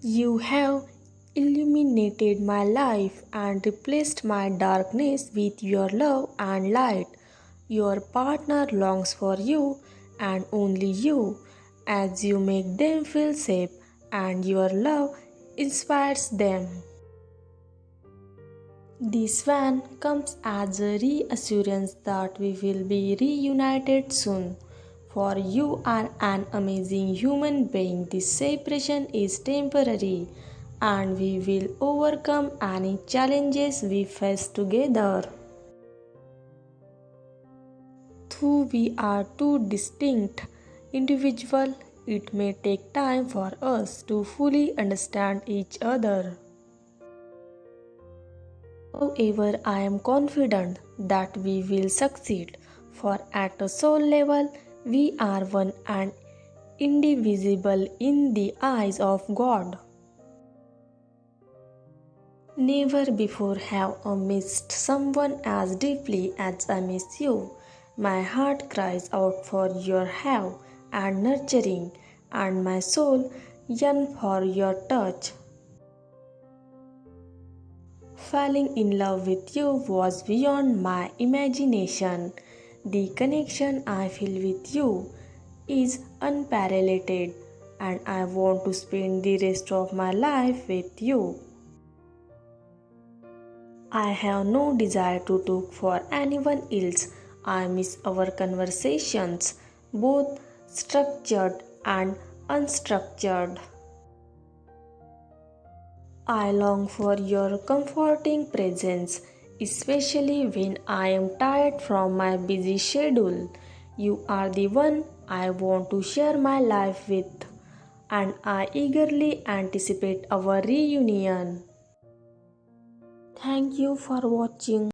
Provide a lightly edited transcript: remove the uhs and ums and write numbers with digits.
You have illuminated my life and replaced my darkness with your love and light. Your partner longs for you and only you, as you make them feel safe, and your love inspires them. This swan comes as a reassurance that we will be reunited soon. For you are an amazing human being. This separation is temporary and we will overcome any challenges we face together. Though we are two distinct individuals, it may take time for us to fully understand each other. However, I am confident that we will succeed, for at a soul level, we are one and indivisible in the eyes of God. Never before have I missed someone as deeply as I miss you. My heart cries out for your help and nurturing, and my soul yearns for your touch. Falling in love with you was beyond my imagination. The connection I feel with you is unparalleled, and I want to spend the rest of my life with you. I have no desire to talk for anyone else. I miss our conversations, both structured and unstructured. I long for your comforting presence, especially when I am tired from my busy schedule. You are the one I want to share my life with, and I eagerly anticipate our reunion. Thank you for watching.